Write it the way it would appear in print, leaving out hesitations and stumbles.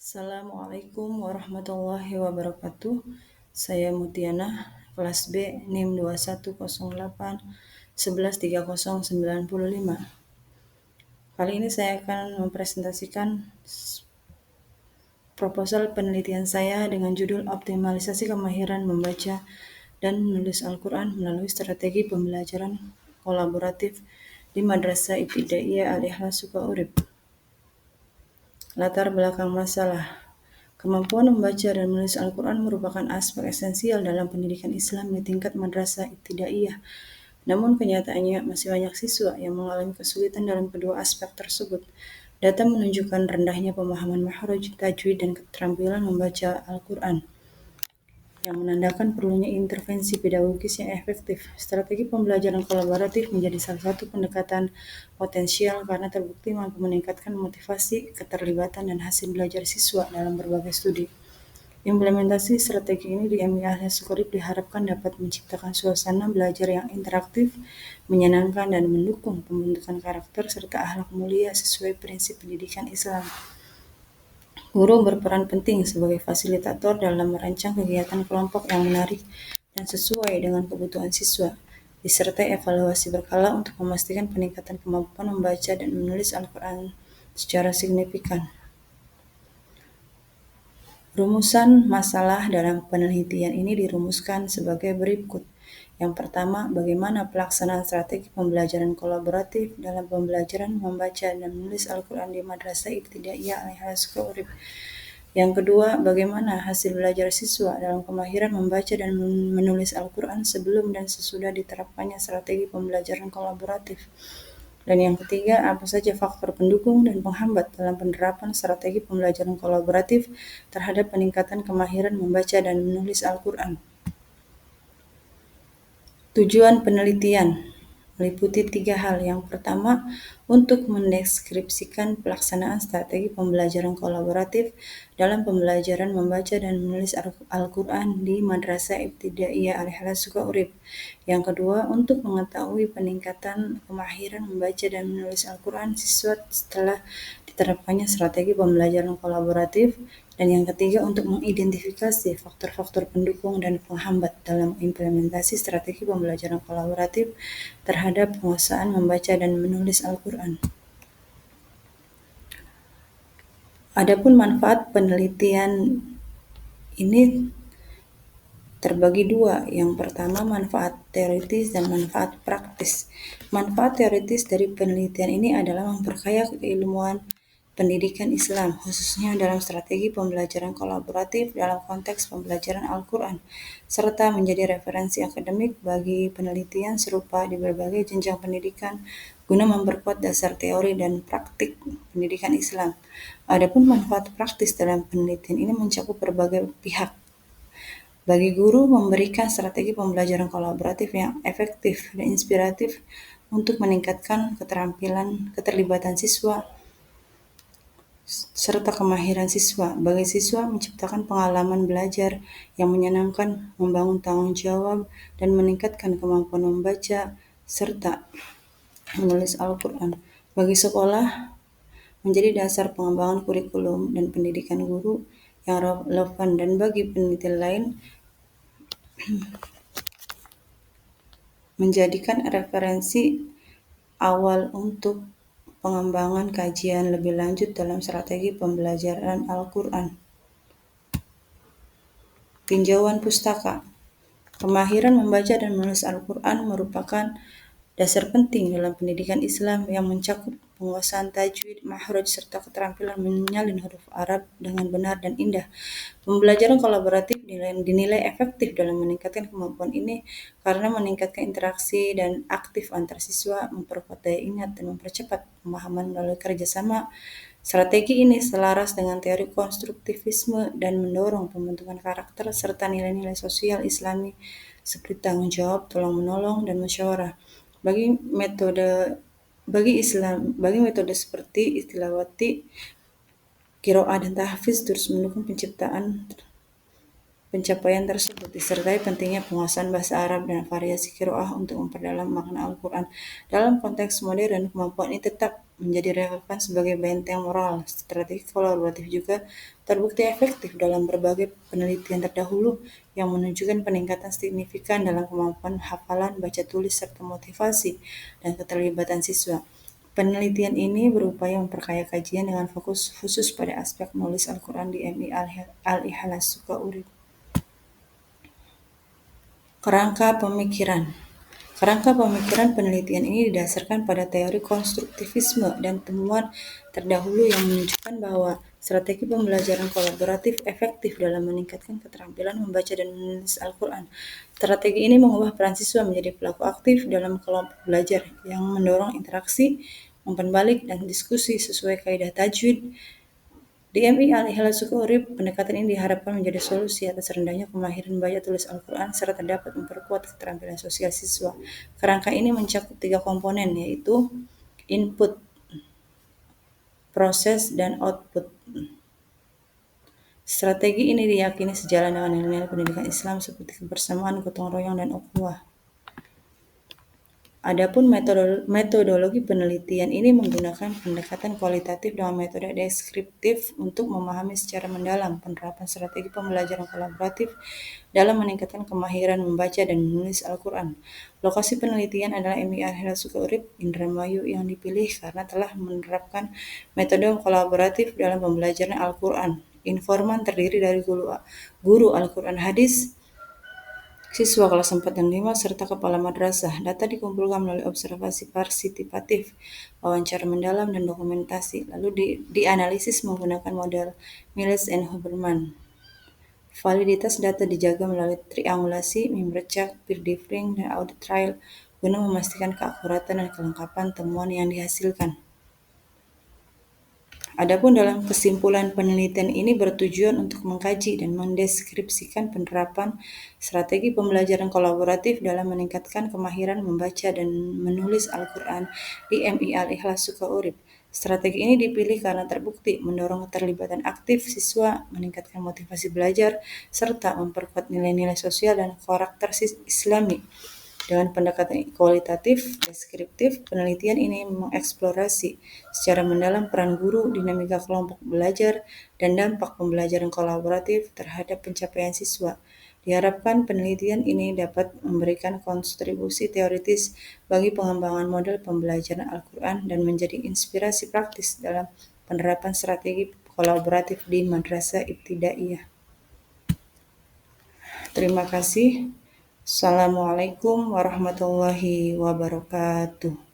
Assalamualaikum warahmatullahi wabarakatuh. Saya Mutiana, kelas B, NIM 2108 113095. Kali ini saya akan mempresentasikan proposal penelitian saya dengan judul Optimalisasi Kemahiran Membaca dan Menulis Al-Quran melalui Strategi Pembelajaran Kolaboratif di Madrasah Ibtidaiyah Al-Ikhlas Sukaurip. Latar belakang masalah. Kemampuan membaca dan menulis Al-Quran merupakan aspek esensial dalam pendidikan Islam di tingkat madrasah ibtidaiyah. Namun kenyataannya masih banyak siswa yang mengalami kesulitan dalam kedua aspek tersebut. Data menunjukkan rendahnya pemahaman makhraj, tajwid, dan keterampilan membaca Al-Quran, yang menandakan perlunya intervensi pedagogis yang efektif. Strategi pembelajaran kolaboratif menjadi salah satu pendekatan potensial karena terbukti mampu meningkatkan motivasi, keterlibatan, dan hasil belajar siswa dalam berbagai studi. Implementasi strategi ini di MI Al-Ikhlas Sukaurip diharapkan dapat menciptakan suasana belajar yang interaktif, menyenangkan, dan mendukung pembentukan karakter serta akhlak mulia sesuai prinsip pendidikan Islam. Guru berperan penting sebagai fasilitator dalam merancang kegiatan kelompok yang menarik dan sesuai dengan kebutuhan siswa, disertai evaluasi berkala untuk memastikan peningkatan kemampuan membaca dan menulis Al-Quran secara signifikan. Rumusan masalah dalam penelitian ini dirumuskan sebagai berikut. Yang pertama, bagaimana pelaksanaan strategi pembelajaran kolaboratif dalam pembelajaran membaca dan menulis Al-Quran di Madrasah Ibtidaiyah Al-Ikhlas Sukaurip. Yang kedua, bagaimana hasil belajar siswa dalam kemahiran membaca dan menulis Al-Quran sebelum dan sesudah diterapkannya strategi pembelajaran kolaboratif. Dan yang ketiga, apa saja faktor pendukung dan penghambat dalam penerapan strategi pembelajaran kolaboratif terhadap peningkatan kemahiran membaca dan menulis Al-Quran. Tujuan penelitian meliputi 3 hal. Yang pertama, untuk mendeskripsikan pelaksanaan strategi pembelajaran kolaboratif dalam pembelajaran membaca dan menulis Al-Quran di Madrasah Ibtidaiyah Al-Ikhlas Sukaurip. Yang kedua, untuk mengetahui peningkatan kemahiran membaca dan menulis Al-Quran siswa setelah diterapkannya strategi pembelajaran kolaboratif. Dan yang ketiga, untuk mengidentifikasi faktor-faktor pendukung dan penghambat dalam implementasi strategi pembelajaran kolaboratif terhadap penguasaan membaca dan menulis Al-Quran. Adapun manfaat penelitian ini terbagi dua. Yang pertama, manfaat teoritis dan manfaat praktis. Manfaat teoritis dari penelitian ini adalah memperkaya keilmuan pendidikan Islam, khususnya dalam strategi pembelajaran kolaboratif dalam konteks pembelajaran Al-Quran, serta menjadi referensi akademik bagi penelitian serupa di berbagai jenjang pendidikan guna memperkuat dasar teori dan praktik pendidikan Islam. Adapun manfaat praktis dalam penelitian ini mencakup berbagai pihak. Bagi guru, memberikan strategi pembelajaran kolaboratif yang efektif dan inspiratif untuk meningkatkan keterlibatan siswa serta kemahiran siswa. Bagi siswa, menciptakan pengalaman belajar yang menyenangkan, membangun tanggung jawab, dan meningkatkan kemampuan membaca serta menulis Al-Quran. Bagi sekolah, menjadi dasar pengembangan kurikulum dan pendidikan guru yang relevan, dan bagi penelitian lain menjadikan referensi awal untuk pengembangan kajian lebih lanjut dalam strategi pembelajaran Al-Quran. Tinjauan pustaka. Kemahiran membaca dan menulis Al-Quran merupakan dasar penting dalam pendidikan Islam yang mencakup penguasaan tajwid, makhraj, serta keterampilan menyalin huruf Arab dengan benar dan indah. Pembelajaran kolaboratif dinilai efektif dalam meningkatkan kemampuan ini karena meningkatkan interaksi dan aktif antar siswa, memperkuat daya ingat, dan mempercepat pemahaman melalui kerjasama. Strategi ini selaras dengan teori konstruktivisme dan mendorong pembentukan karakter serta nilai-nilai sosial Islami seperti tanggung jawab, tolong-menolong, dan musyawarah. Bagi metode seperti istilawati, qiraah, dan tahfiz terus mendukung pencapaian tersebut, disertai pentingnya penguasaan bahasa Arab dan variasi qiraah untuk memperdalam makna Al-Quran. Dalam konteks modern, kemampuan ini tetap menjadi relevan sebagai benteng moral. Strategi kolaboratif juga terbukti efektif dalam berbagai penelitian terdahulu yang menunjukkan peningkatan signifikan dalam kemampuan hafalan, baca tulis, serta motivasi dan keterlibatan siswa. Penelitian ini berupaya memperkaya kajian dengan fokus khusus pada aspek menulis Al-Quran di MI Al-Ikhlas Sukaurip. Kerangka pemikiran. Kerangka pemikiran penelitian ini didasarkan pada teori konstruktivisme dan temuan terdahulu yang menunjukkan bahwa strategi pembelajaran kolaboratif efektif dalam meningkatkan keterampilan membaca dan menulis Al-Quran. Strategi ini mengubah peran siswa menjadi pelaku aktif dalam kelompok belajar yang mendorong interaksi, umpan balik, dan diskusi sesuai kaidah tajwid. Di MI Al-Ikhlas Sukaurip, pendekatan ini diharapkan menjadi solusi atas rendahnya kemahiran baca tulis Al-Quran serta dapat memperkuat keterampilan sosial siswa. Kerangka ini mencakup 3 komponen, yaitu input, proses, dan output. Strategi ini diyakini sejalan dengan nilai-nilai pendidikan Islam seperti kebersamaan, gotong royong, dan ukhuwah. Adapun metodologi penelitian ini menggunakan pendekatan kualitatif dengan metode deskriptif untuk memahami secara mendalam penerapan strategi pembelajaran kolaboratif dalam meningkatkan kemahiran membaca dan menulis Al-Quran. Lokasi penelitian adalah MI Al-Ikhlas Sukaurip, Indramayu yang dipilih karena telah menerapkan metode kolaboratif dalam pembelajaran Al-Quran. Informan terdiri dari guru Al-Quran hadis, siswa kelas 4 dan 5, serta kepala madrasah. Data dikumpulkan melalui observasi partisipatif, wawancara mendalam, dan dokumentasi, lalu dianalisis menggunakan model Miles and Huberman. Validitas data dijaga melalui triangulasi, member check, peer differing, dan audit trail guna memastikan keakuratan dan kelengkapan temuan yang dihasilkan. Adapun dalam kesimpulan penelitian ini bertujuan untuk mengkaji dan mendeskripsikan penerapan strategi pembelajaran kolaboratif dalam meningkatkan kemahiran membaca dan menulis Al-Quran di MI Al-Ikhlas Sukaurip. Strategi ini dipilih karena terbukti mendorong keterlibatan aktif siswa, meningkatkan motivasi belajar, serta memperkuat nilai-nilai sosial dan karakter Islami. Dengan pendekatan kualitatif deskriptif, penelitian ini mengeksplorasi secara mendalam peran guru, dinamika kelompok belajar, dan dampak pembelajaran kolaboratif terhadap pencapaian siswa. Diharapkan penelitian ini dapat memberikan kontribusi teoritis bagi pengembangan model pembelajaran Al-Quran dan menjadi inspirasi praktis dalam penerapan strategi kolaboratif di madrasah ibtidaiyah. Terima kasih. Assalamualaikum warahmatullahi wabarakatuh.